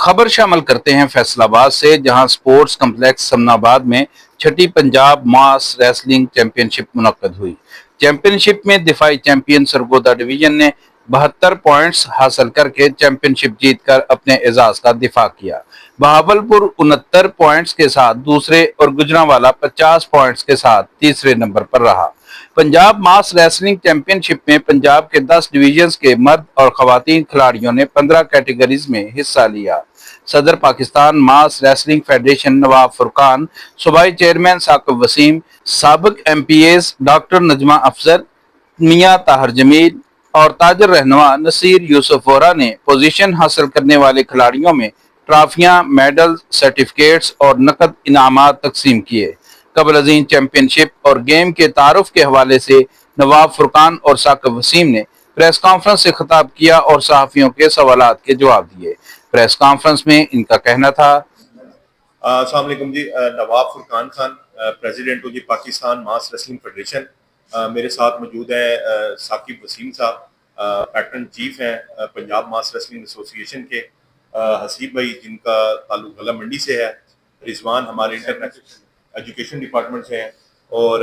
खबर शामिल करते हैं फैसलाबाद से, जहां स्पोर्ट्स कम्प्लेक्स समनाबाद में छठी पंजाब मास रेसलिंग चैंपियनशिप मुनक्कद हुई। चैंपियनशिप में दिफाई चैंपियन सरगोदा डिवीजन ने 72 पॉइंट्स हासिल करके चैंपियनशिप जीतकर अपने एजाज का दिफा किया। बहावलपुर 69 पॉइंट्स के साथ दूसरे और गुजरांवाला 50 पॉइंट्स के साथ तीसरे नंबर पर रहा। पंजाब मास रेसलिंग चैंपियनशिप में पंजाब के 10 डिवीजन्स के मर्द और खवातीन खिलाड़ियों ने 15 कैटेगरीज में हिस्सा लिया। सदर पाकिस्तान मास रेसलिंग फेडरेशन नवाब फुरकान, सूबाई चेयरमैन साकिब वसीम, साबिक MPAs डॉक्टर नजमा अफजल, मियां ताहिर जमील और ताजर रहनुमा नसीर यूसुफ वोरा ने पोजीशन हासिल करने वाले खिलाड़ियों में ट्रॉफियां, मेडल, सर्टिफिकेट्स और नकद इनामात तकसीम किए। कबल अजीम चैंपियनशिप और गेम के तारुफ के हवाले से नवाब फुरकान और साकिब वसीम ने प्रेस कॉन्फ्रेंस से खिताब किया और सहाफियों के सवालात के जवाब दिए। प्रेस कॉन्फ्रेंस में इनका कहना था, अस्सलाम वालेकुम जी। नवाब फुरकान खान, प्रेसिडेंट जी पाकिस्तान मास रेसलिंग फेडरेशन। मेरे साथ मौजूद है साकिब वसीम साहब, पैटर्न चीफ हैं पंजाब मास रेसलिंग एसोसिएशन के। हसीब भाई जिनका ताल्लुक गला मंडी से है। रिजवान हमारे इंटरनेशनल एजुकेशन डिपार्टमेंट से हैं और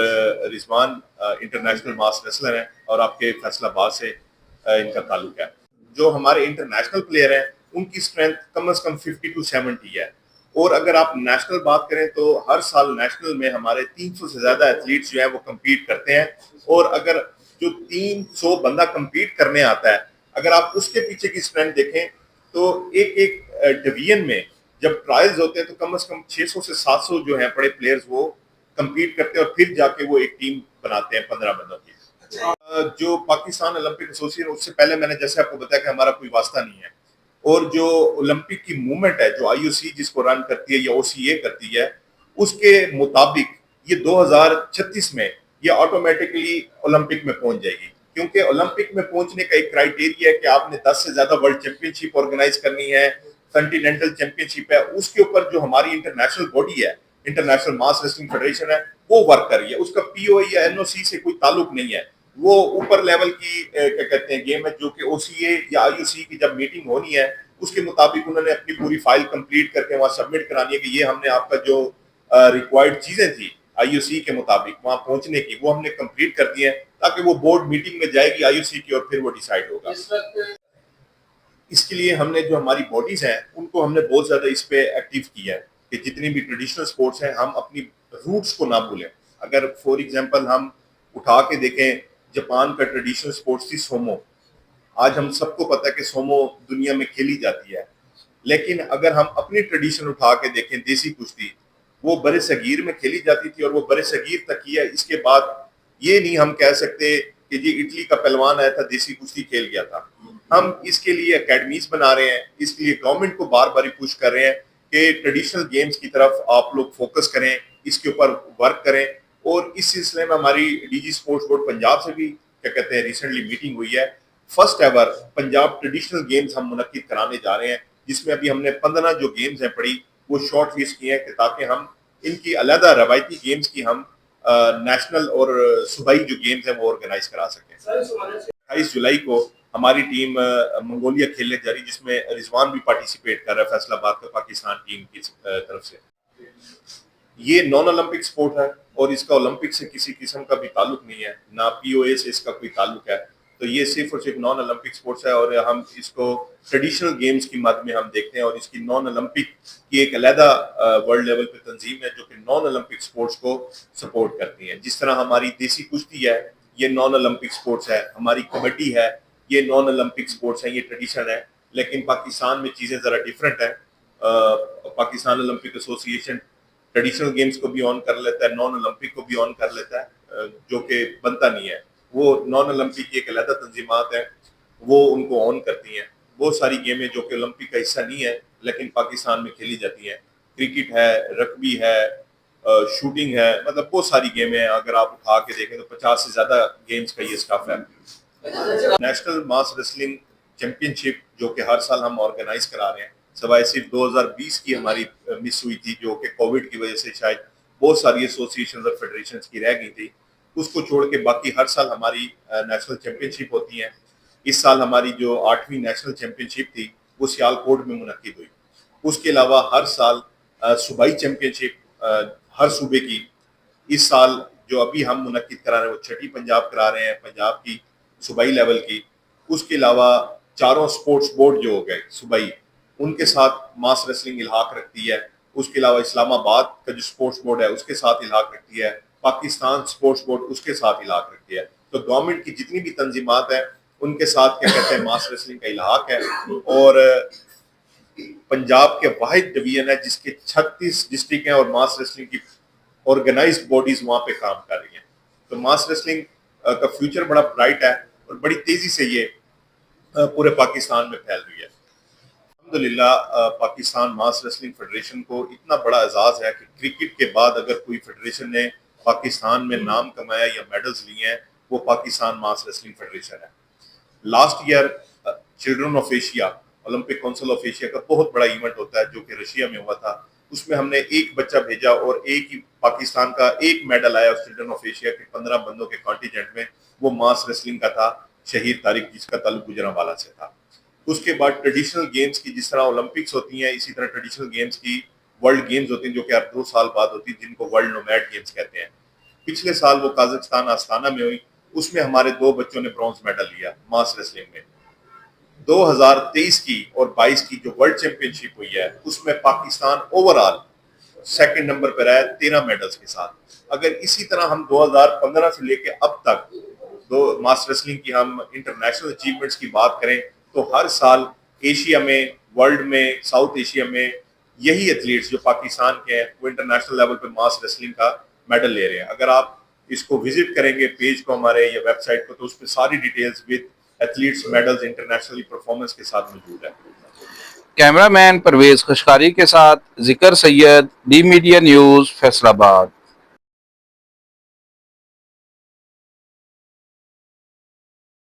रिजवान इंटरनेशनल मास रेसलर हैं और आपके फैसलाबाद से इनका ताल्लुक है। जो हमारे इंटरनेशनल प्लेयर हैं उनकी स्ट्रेंथ कम से कम 50 to 70 है। और अगर आप नेशनल बात करें तो हर साल नेशनल में हमारे 300 से ज्यादा एथलीट्स जो है वो कम्पीट करते हैं। और अगर जो 300 बंदा कम्पीट करने आता है, अगर आप उसके पीछे की स्ट्रेंथ देखें तो एक एक डिवीजन में जब ट्रायल्स होते हैं तो कम से कम 600 से 700 जो है बड़े प्लेयर्स वो कम्पीट करते हैं और फिर जाके वो एक टीम बनाते हैं 15 बंदों की। जो पाकिस्तान ओलंपिक एसोसिएशन, उससे पहले मैंने जैसे आपको बताया कि हमारा कोई वास्ता नहीं है। और जो ओलंपिक की मूवमेंट है, जो IOC जिसको रन करती है या OCA करती है, उसके मुताबिक ये 2036 में ये ऑटोमेटिकली ओलंपिक में पहुंच जाएगी। क्योंकि ओलंपिक में पहुंचने का एक क्राइटेरिया है कि आपने 10 से ज्यादा वर्ल्ड चैंपियनशिप ऑर्गेनाइज करनी है, कॉन्टिनेंटल चैंपियनशिप है। उसके ऊपर जो हमारी इंटरनेशनल बॉडी है, इंटरनेशनल मास रेसलिंग फेडरेशन है, वो वर्क कर रही है। उसका POA या NOC से कोई ताल्लुक नहीं है। वो ऊपर लेवल की क्या कहते हैं गेम है, जो कि OCA या IOC की जब मीटिंग होनी है उसके मुताबिक उन्होंने अपनी पूरी फाइल कंप्लीट करके वहां सबमिट करानी है कि ये हमने आपका जो रिक्वायर्ड चीजें थी IOC के मुताबिक वहां पहुंचने की, वो हमने कंप्लीट कर दी है, ताकि वो बोर्ड मीटिंग में जाएगी IOC की और फिर वो डिसाइड होगा। इसके लिए हमने जो हमारी बॉडीज हैं उनको हमने बहुत ज्यादा इस पे एक्टिव किया है कि जितनी भी ट्रेडिशनल स्पोर्ट्स हैं हम अपनी रूट्स को ना भूलें। अगर फॉर एग्जांपल हम उठा के देखें, जापान का ट्रेडिशनल स्पोर्ट्स थी सोमो। आज हम सबको पता है कि सोमो दुनिया में खेली जाती है, लेकिन अगर हम अपनी ट्रेडिशन उठा के देखें, देसी कुश्ती, वो बड़े सगीर में खेली जाती थी और वो बड़े सगीर तक की है। इसके बाद ये नहीं हम कह सकते कि जी इटली का पहलवान आया था देसी कुश्ती खेल गया था। हम इसके लिए एकेडमीज बना रहे हैं, इसके लिए गवर्नमेंट को बार बार पुश कर रहे हैं कि ट्रेडिशनल गेम्स की तरफ आप लोग फोकस करें, इसके ऊपर वर्क करें। और इस सिलसिले में हमारी DG स्पोर्ट्स बोर्ड पंजाब से भी क्या कहते हैं रिसेंटली मीटिंग हुई है। First ever Punjab traditional games हम मुनक्किद कराने जा रहे हैं, जिसमें अभी हमने 15 जो गेम्स हैं पड़ी वो शॉर्ट लिस्ट किए हैं कि ताकि हम इनकी अलग रवायती गेम्स की हम नेशनल और सूबाई जो गेम्स हैं वो ऑर्गेनाइज करा सकें। 28 जुलाई को हमारी टीम मंगोलिया खेलने जा रही, जिसमें रिजवान भी पार्टिसिपेट कर रहा है फैसलाबाद का पाकिस्तान टीम की तरफ से। ये नॉन ओलंपिक स्पोर्ट है और इसका ओलंपिक से किसी किस्म का भी ताल्लुक नहीं है, ना POA से इसका कोई ताल्लुक है। तो ये सिर्फ और सिर्फ नॉन ओलंपिक स्पोर्ट्स है और हम इसको ट्रेडिशनल गेम्स की मद में हम देखते हैं। और इसकी नॉन ओलंपिक की एक अलहदा वर्ल्ड लेवल पे तंजीम है जो कि नॉन ओलंपिक स्पोर्ट्स को सपोर्ट करती है। जिस तरह हमारी देसी कुश्ती है, ये नॉन ओलंपिक स्पोर्ट्स है, हमारी कबड्डी है, ये नॉन ओलंपिक स्पोर्ट्स है, ये ट्रेडिशन है। लेकिन पाकिस्तान में चीज़ें ज़रा डिफरेंट है। Pakistan Olympic association traditional games को भी ऑन कर लेता है, नॉन ओलंपिक को भी ऑन कर लेता है, जो कि बनता नहीं है। वो नॉन ओलंपिक की एक अलग तंजीमात है, वो उनको ऑन करती हैं। बहुत सारी गेमें जो कि ओलंपिक का हिस्सा नहीं है लेकिन पाकिस्तान में खेली जाती हैं, क्रिकेट है, रग्बी है, शूटिंग है, मतलब बहुत सारी गेमें हैं। अगर आप उठा के देखें तो 50 से ज़्यादा गेम्स का ये स्टाफ है। नेशनल मास रेसलिंग चैंपियनशिप जो कि हर साल हम ऑर्गेनाइज करा रहे हैं, सवाए सिर्फ 2020 की हमारी मिस हुई थी, जो कि कोविड की वजह से शायद बहुत सारी एसोसिएशन और फेडरेशन की रह गई थी। उसको छोड़ के बाकी हर साल हमारी नेशनल चैंपियनशिप होती हैं। इस साल हमारी जो 8वीं नेशनल चैंपियनशिप थी वो सियालकोट में मुनक्किद हुई। اس کے علاوہ ہر سال صوبائی چیمپئن شپ ہر صوبے کی، اس سال جو ابھی ہم منعقد کرا رہے ہیں وہ چھٹی پنجاب کرا رہے ہیں، پنجاب کی صوبائی لیول کی. اس کے علاوہ چاروں سپورٹس بورڈ جو ہو گئے صوبائی، ان کے ساتھ ماس ریسلنگ الحاق رکھتی ہے. اس کے علاوہ اسلام آباد کا جو سپورٹس بورڈ ہے اس کے ساتھ الحاق رکھتی ہے، پاکستان سپورٹس بورڈ اس کے ساتھ الحاق رکھتی ہے. تو گورنمنٹ کی جتنی بھی تنظیمات ہیں ان کے ساتھ کیا کہتے ہیں ماس ریسلنگ کا الحاق ہے. اور پنجاب کے واحد ڈویژن ہے جس کے 36 ڈسٹرکٹ ہیں اور ماس ریسلنگ کی آرگنائزڈ باڈیز وہاں پہ کام کر رہی ہیں. تو ماس ریسلنگ کا فیوچر بڑا برائٹ ہے اور بڑی تیزی سے یہ پورے پاکستان میں پھیل رہی ہے. الحمدللہ پاکستان ماس ریسلنگ فیڈریشن کو اتنا بڑا اعزاز ہے کہ کرکٹ کے بعد اگر کوئی فیڈریشن نے پاکستان میں نام کمایا یا میڈلز لیے ہیں وہ پاکستان ماس ریسلنگ فیڈریشن ہے. Last year Children of Asia, Olympic Council of Asia کا بہت بڑا ایونٹ ہوتا ہے جو کہ رشیا میں ہوا تھا. اس میں ہم نے ایک بچہ بھیجا اور ایک ہی پاکستان کا ایک میڈل آیا چلڈرن آف ایشیا کے 15 بندوں کے کانٹینجنٹ میں. وہ ماس ریسلنگ کا تھا، شہید طارق جس کا تعلق گجرانوالہ سے تھا. اس کے بعد ٹریڈیشنل گیمز کی جس طرح اولمپکس ہوتی ہیں اسی طرح ٹریڈیشنل گیمز کی ورلڈ گیمز ہوتی ہیں جو کہ اب 2 سال بعد ہوتی ہیں جن کو ورلڈ نومیڈ گیمز کہتے ہیں. پچھلے سال وہ قازقستان آستانہ میں ہوئی، اس میں ہمارے 2 بچوں نے برونز میڈل لیا ماس ریسلنگ میں. 2023 کی اور 22 کی جو ورلڈ چیمپئن شپ ہوئی ہے اس میں Pakistan overall second number پر ہے 13 میڈلز کے ساتھ. اگر اسی طرح ہم 2015 سے لے کے اب تک ماس ریسلنگ کی ہم انٹرنیشنل اچیومنٹس کی بات کریں تو ہر سال ایشیا میں، ورلڈ میں، ساؤتھ ایشیا میں یہی ایتھلیٹس جو پاکستان کے ہیں وہ انٹرنیشنل لیول پہ ماس ریسلنگ کا میڈل لے رہے ہیں. اگر آپ اس کو وزٹ کریں گے پیج کو ہمارے یا ویب سائٹ کو تو اس پہ ساری details with athletes medals internationally performance کے ساتھ موجود ہے. کیمرہ مین پرویز خشکاری کے ساتھ ذکر سید، ڈی میڈیا نیوز، فیصل آباد.